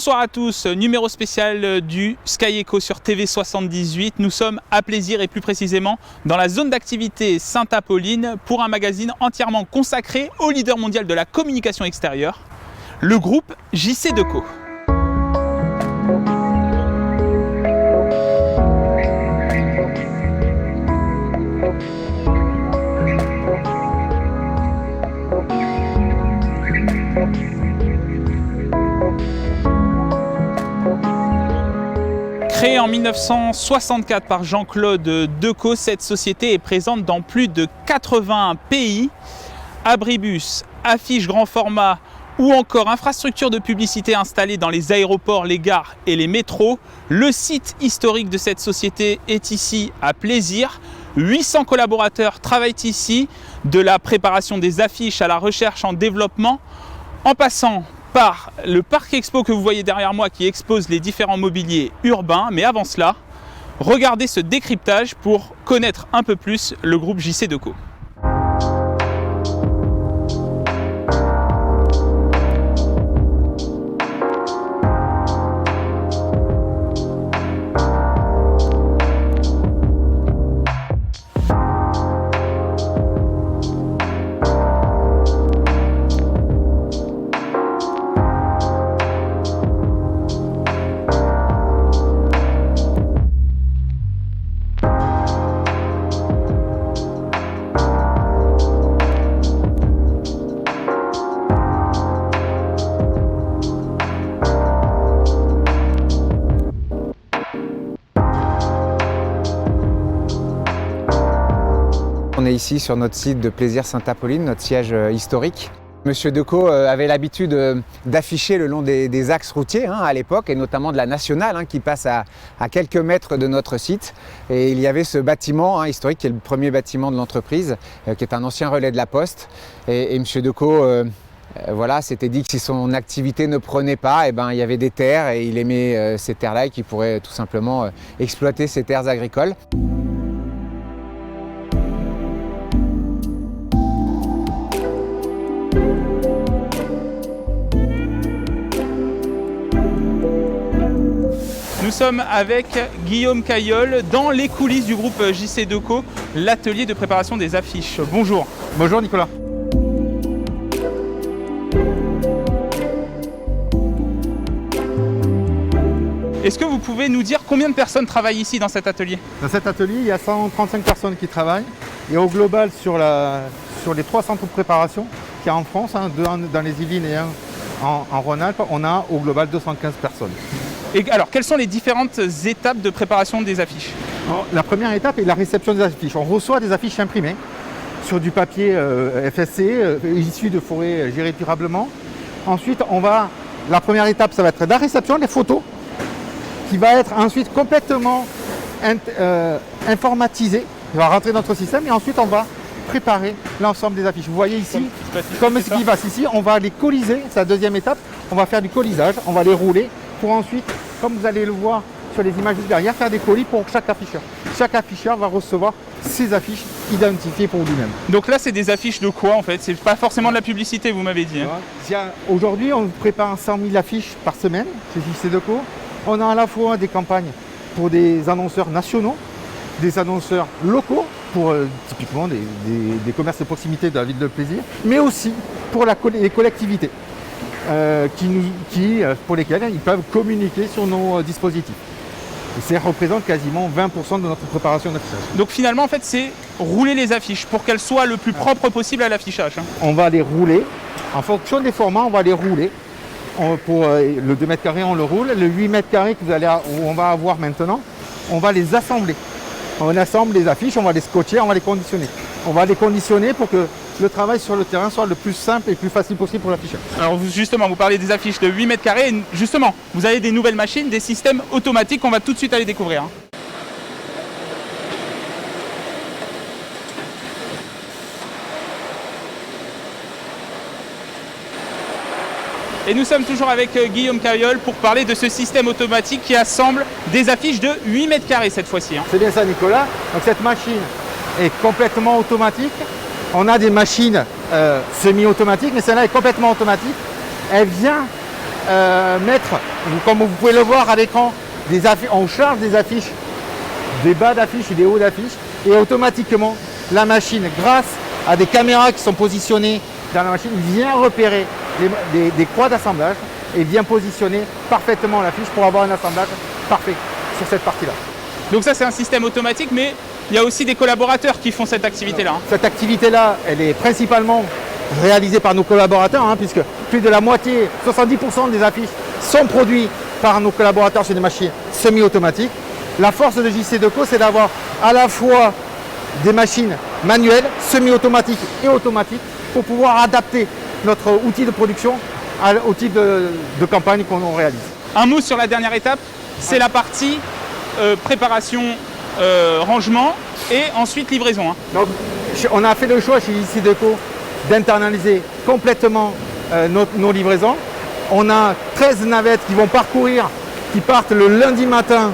Bonsoir à tous, numéro spécial du Sky Echo sur TV78. Nous sommes à Plaisir et plus précisément dans la zone d'activité Sainte-Apolline pour un magazine entièrement consacré au leader mondial de la communication extérieure, le groupe JC Deco. Créée en 1964 par Jean-Claude Decaux, cette société est présente dans plus de 80 pays. Abribus, affiches grand format ou encore infrastructures de publicité installées dans les aéroports, les gares et les métros. Le site historique de cette société est ici à Plaisir. 800 collaborateurs travaillent ici, de la préparation des affiches à la recherche en développement, en passant par le parc expo que vous voyez derrière moi qui expose les différents mobiliers urbains. Mais avant cela, regardez ce décryptage pour connaître un peu plus le groupe JC Deco. On est ici sur notre site de Plaisir Sainte-Apolline, notre siège historique. Monsieur Decaux avait l'habitude d'afficher le long des axes routiers à l'époque, et notamment de la nationale qui passe à quelques mètres de notre site. Et il y avait ce bâtiment historique qui est le premier bâtiment de l'entreprise, qui est un ancien relais de la Poste. Et Monsieur Decaux s'était dit que si son activité ne prenait pas, il y avait des terres et il aimait ces terres-là et qu'il pourrait tout simplement exploiter ces terres agricoles. Nous sommes avec Guillaume Caillol dans les coulisses du groupe JC Deco, l'atelier de préparation des affiches. Bonjour. Bonjour Nicolas. Est-ce que vous pouvez nous dire combien de personnes travaillent ici dans cet atelier? Dans cet atelier, il y a 135 personnes qui travaillent. Et au global, sur les 3 centres de préparation qu'il y a en France, 2 dans les Yvelines et 1 en Rhône-Alpes, on a au global 215 personnes. Et alors, quelles sont les différentes étapes de préparation des affiches? Alors, la première étape est la réception des affiches. On reçoit des affiches imprimées sur du papier FSC, issu de forêts gérées durablement. Ensuite, la première étape, ça va être la réception, les photos, qui va être ensuite complètement informatisée. Il va rentrer dans notre système et ensuite on va préparer l'ensemble des affiches. Vous voyez ici, comme ce qui passe ici, on va les colliser. C'est la deuxième étape. On va faire du collisage, on va les rouler pour ensuite, comme vous allez le voir sur les images juste derrière, faire des colis pour chaque afficheur. Chaque afficheur va recevoir ses affiches identifiées pour lui-même. Donc là, c'est des affiches de quoi en fait? C'est pas forcément de la publicité, vous m'avez dit. Aujourd'hui, on prépare 100 000 affiches par semaine chez JC Deco. On a à la fois des campagnes pour des annonceurs nationaux, des annonceurs locaux, pour typiquement des commerces de proximité de la ville de Plaisir, mais aussi pour les collectivités pour lesquelles ils peuvent communiquer sur nos dispositifs. Et ça représente quasiment 20% de notre préparation d'affichage. Donc finalement, en fait, c'est rouler les affiches pour qu'elles soient le plus propre possible à l'affichage. On va les rouler, en fonction des formats, on va les rouler. Pour le 2 mètres carrés, on le roule. Le 8 mètres carrés où on va avoir maintenant, on va les assembler. On assemble les affiches, on va les scotcher, on va les conditionner. On va les conditionner pour que le travail sur le terrain soit le plus simple et le plus facile possible pour l'afficheur. Alors justement, vous parlez des affiches de 8 mètres carrés. Et justement, vous avez des nouvelles machines, des systèmes automatiques qu'on va tout de suite aller découvrir. Et nous sommes toujours avec Guillaume Caillol pour parler de ce système automatique qui assemble des affiches de 8 mètres carrés cette fois-ci. C'est bien ça Nicolas. Donc cette machine est complètement automatique. On a des machines semi-automatiques, mais celle-là est complètement automatique. Elle vient mettre, comme vous pouvez le voir à l'écran, on charge des affiches, des bas d'affiches et des hauts d'affiches, et automatiquement la machine, grâce à des caméras qui sont positionnées dans la machine, vient repérer des croix d'assemblage et vient positionner parfaitement l'affiche pour avoir un assemblage parfait sur cette partie-là. Donc ça c'est un système automatique, mais il y a aussi des collaborateurs qui font cette activité-là. Cette activité-là, elle est principalement réalisée par nos collaborateurs, puisque plus de la moitié, 70% des affiches sont produites par nos collaborateurs sur des machines semi-automatiques. La force de JC Deco, c'est d'avoir à la fois des machines manuelles, semi-automatiques et automatiques pour pouvoir adapter notre outil de production au type de campagne qu'on réalise. Un mot sur la dernière étape, c'est la partie préparation, rangement et ensuite livraison. Donc, on a fait le choix chez JC Deco d'internaliser complètement nos livraisons. On a 13 navettes qui partent le lundi matin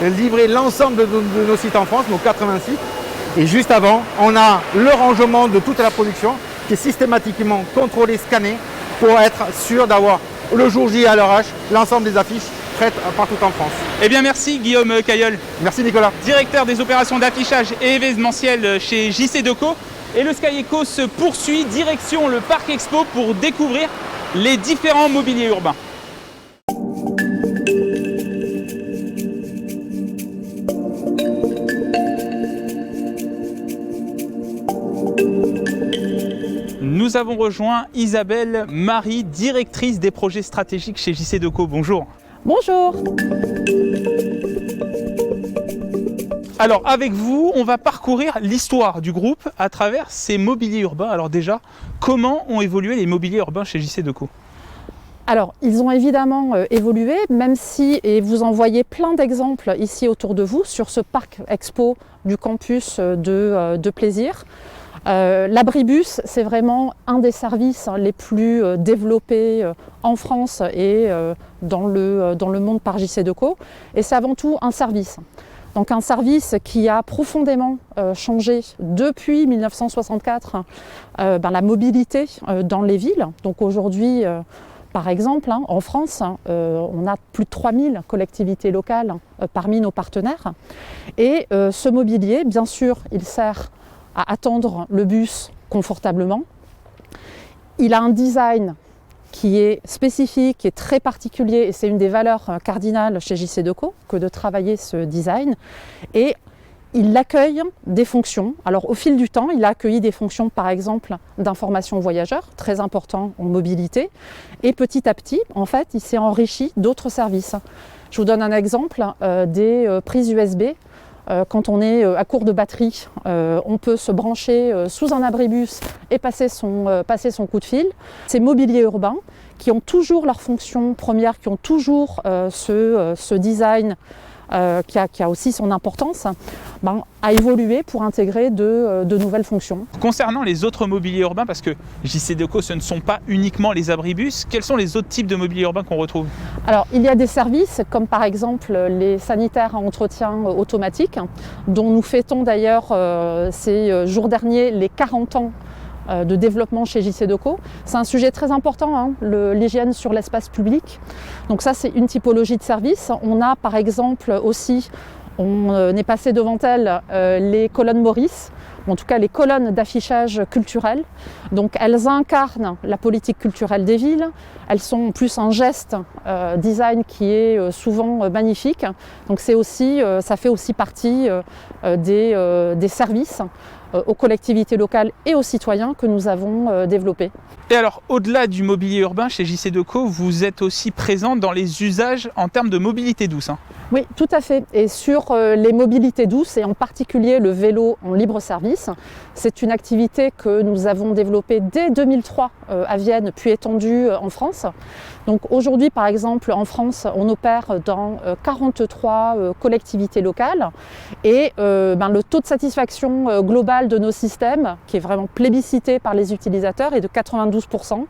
livrer l'ensemble de nos sites en France, nos 80 sites. Et juste avant, on a le rangement de toute la production qui est systématiquement contrôlé, scanné pour être sûr d'avoir le jour J à l'heure H l'ensemble des affiches prêtes partout en France. Eh bien merci Guillaume Cailleul. Merci Nicolas. Directeur des opérations d'affichage et événementiel chez JC Deco. Et le Sky Eco se poursuit direction le Parc Expo pour découvrir les différents mobiliers urbains. Nous avons rejoint Isabelle Marie, directrice des projets stratégiques chez JC Deco. Bonjour. Bonjour. Alors avec vous, on va parcourir l'histoire du groupe à travers ces mobiliers urbains. Alors déjà, comment ont évolué les mobiliers urbains chez JC Deco ? Alors, ils ont évidemment évolué, même si, et vous en voyez plein d'exemples ici autour de vous, sur ce parc expo du campus de Plaisir. L'abribus, c'est vraiment un des services les plus développés en France et dans le monde par JC Deco. Et c'est avant tout un service. Donc un service qui a profondément changé depuis 1964 la mobilité dans les villes. Donc aujourd'hui, par exemple, en France, on a plus de 3000 collectivités locales parmi nos partenaires. Et ce mobilier, bien sûr, il sert à attendre le bus confortablement. Il a un design qui est spécifique, qui est très particulier, et c'est une des valeurs cardinales chez JC Deco que de travailler ce design. Et il accueille des fonctions. Alors au fil du temps, il a accueilli des fonctions par exemple d'information voyageurs, très important en mobilité. Et petit à petit, en fait, il s'est enrichi d'autres services. Je vous donne un exemple, des prises USB. Quand on est à court de batterie, on peut se brancher sous un abribus et passer son coup de fil. Ces mobiliers urbains qui ont toujours leur fonction première, qui ont toujours ce design qui a aussi son importance, a évolué pour intégrer de nouvelles fonctions. Concernant les autres mobiliers urbains, parce que JC Deco, ce ne sont pas uniquement les abribus, quels sont les autres types de mobiliers urbains qu'on retrouve ? Alors, il y a des services comme par exemple les sanitaires à entretien automatique, dont nous fêtons d'ailleurs ces jours derniers les 40 ans de développement chez JC Deco. C'est un sujet très important, l'hygiène sur l'espace public. Donc ça, c'est une typologie de service. On a par exemple aussi, on est passé devant elles, les colonnes Maurice, en tout cas les colonnes d'affichage culturel. Donc elles incarnent la politique culturelle des villes. Elles sont en plus un geste design qui est souvent magnifique. Donc c'est aussi, ça fait aussi partie des services aux collectivités locales et aux citoyens que nous avons développés. Et alors, au-delà du mobilier urbain, chez JC Deco, vous êtes aussi présent dans les usages en termes de mobilité douce. Oui, tout à fait. Et sur les mobilités douces, et en particulier le vélo en libre service, c'est une activité que nous avons développée dès 2003 à Vienne, puis étendue en France. Donc aujourd'hui, par exemple, en France, on opère dans 43 collectivités locales et le taux de satisfaction global de nos systèmes, qui est vraiment plébiscité par les utilisateurs, est de 92%.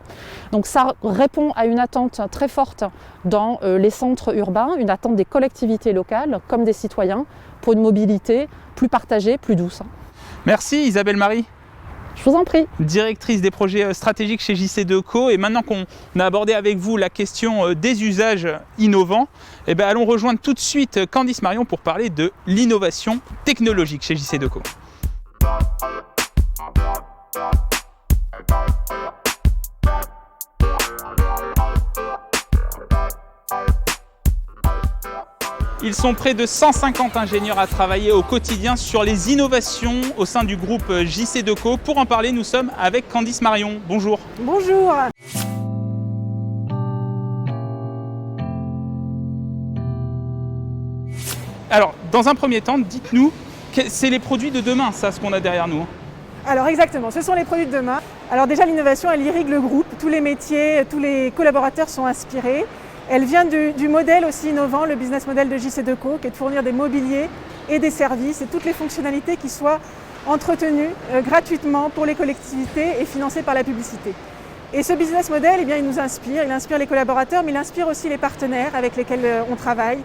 Donc ça répond à une attente très forte dans les centres urbains, une attente des collectivités locales comme des citoyens pour une mobilité plus partagée, plus douce. Merci Isabelle Marie. Je vous en prie. Directrice des projets stratégiques chez JC2Co, et maintenant qu'on a abordé avec vous la question des usages innovants, eh bien, allons rejoindre tout de suite Candice Marion pour parler de l'innovation technologique chez JC2Co. Ils sont près de 150 ingénieurs à travailler au quotidien sur les innovations au sein du groupe JC2Co. Pour en parler, nous sommes avec Candice Marion. Bonjour. Bonjour. Alors, dans un premier temps, dites-nous, c'est les produits de demain, ça, ce qu'on a derrière nous. Alors exactement, ce sont les produits de demain. Alors déjà, l'innovation, elle irrigue le groupe. Tous les métiers, tous les collaborateurs sont inspirés. Elle vient du modèle aussi innovant, le business model de JC2Co, qui est de fournir des mobiliers et des services et toutes les fonctionnalités qui soient entretenues gratuitement pour les collectivités et financées par la publicité. Et ce business model, eh bien, il nous inspire, il inspire les collaborateurs, mais il inspire aussi les partenaires avec lesquels on travaille.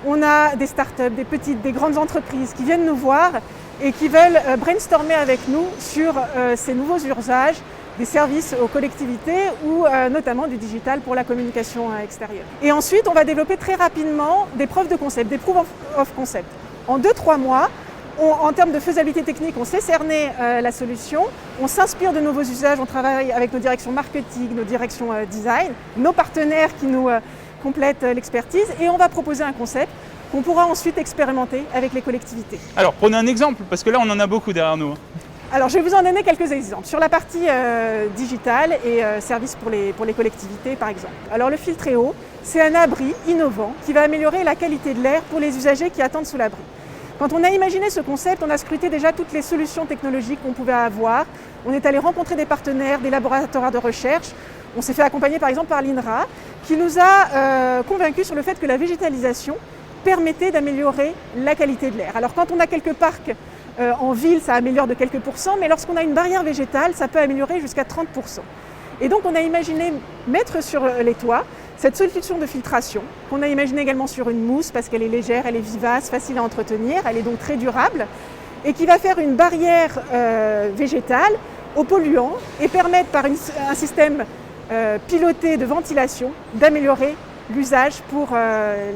On a des startups, des petites, des grandes entreprises qui viennent nous voir et qui veulent brainstormer avec nous sur ces nouveaux usages, des services aux collectivités ou notamment du digital pour la communication extérieure. Et ensuite, on va développer très rapidement des preuves de concept, des proof of concept. En 2-3 mois, en termes de faisabilité technique, on sait cerner la solution, on s'inspire de nouveaux usages, on travaille avec nos directions marketing, nos directions design, nos partenaires qui nous complètent l'expertise et on va proposer un concept qu'on pourra ensuite expérimenter avec les collectivités. Alors, prenez un exemple, parce que là, on en a beaucoup derrière nous. Alors, je vais vous en donner quelques exemples. Sur la partie digitale et services pour les collectivités, par exemple. Alors, le Filtréo, c'est un abri innovant qui va améliorer la qualité de l'air pour les usagers qui attendent sous l'abri. Quand on a imaginé ce concept, on a scruté déjà toutes les solutions technologiques qu'on pouvait avoir. On est allé rencontrer des partenaires, des laboratoires de recherche. On s'est fait accompagner, par exemple, par l'INRA, qui nous a convaincus sur le fait que la végétalisation permettait d'améliorer la qualité de l'air. Alors, quand on a quelques parcs en ville, ça améliore de quelques pourcents, mais lorsqu'on a une barrière végétale, ça peut améliorer jusqu'à 30%. Et donc on a imaginé mettre sur les toits cette solution de filtration, qu'on a imaginé également sur une mousse parce qu'elle est légère, elle est vivace, facile à entretenir, elle est donc très durable, et qui va faire une barrière végétale aux polluants et permettre par un système piloté de ventilation d'améliorer l'usage pour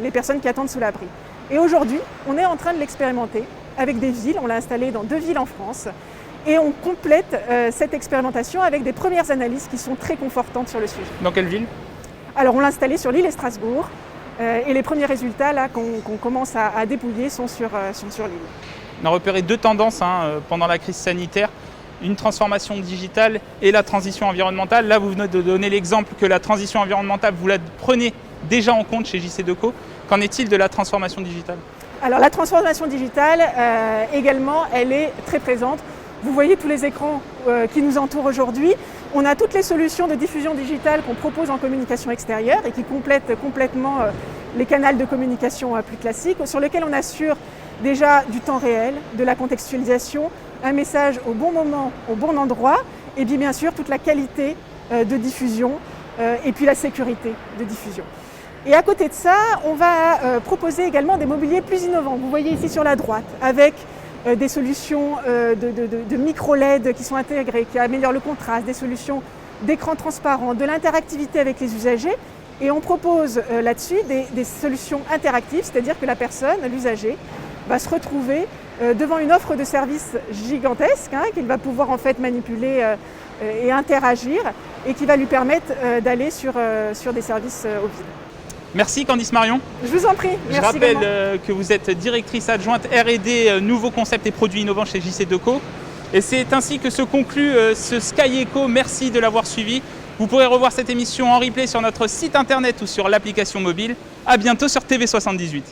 les personnes qui attendent sous l'abri. Et aujourd'hui, on est en train de l'expérimenter avec des villes, on l'a installé dans 2 villes en France et on complète cette expérimentation avec des premières analyses qui sont très confortantes sur le sujet. Dans quelle ville? Alors on l'a installé sur Lille et Strasbourg et les premiers résultats là qu'on commence à dépouiller sont sur Lille. On a repéré 2 tendances pendant la crise sanitaire, une transformation digitale et la transition environnementale. Là vous venez de donner l'exemple que la transition environnementale, vous la prenez déjà en compte chez JC2Co. Qu'en est-il de la transformation digitale? Alors la transformation digitale également, elle est très présente. Vous voyez tous les écrans qui nous entourent aujourd'hui. On a toutes les solutions de diffusion digitale qu'on propose en communication extérieure et qui complètent complètement les canaux de communication plus classiques, sur lesquels on assure déjà du temps réel, de la contextualisation, un message au bon moment, au bon endroit, et bien sûr toute la qualité de diffusion et puis la sécurité de diffusion. Et à côté de ça, on va proposer également des mobiliers plus innovants. Vous voyez ici sur la droite, avec des solutions de micro-LED qui sont intégrées, qui améliorent le contraste, des solutions d'écran transparent, de l'interactivité avec les usagers. Et on propose là-dessus des solutions interactives, c'est-à-dire que la personne, l'usager, va se retrouver devant une offre de services gigantesque qu'il va pouvoir en fait manipuler et interagir et qui va lui permettre d'aller sur des services aux villes. Merci Candice Marion. Je vous en prie. Je rappelle que vous êtes directrice adjointe R&D nouveaux concepts et produits innovants chez JC2Co. Et c'est ainsi que se conclut ce Sky Eco. Merci de l'avoir suivi. Vous pourrez revoir cette émission en replay sur notre site internet ou sur l'application mobile. À bientôt sur TV78.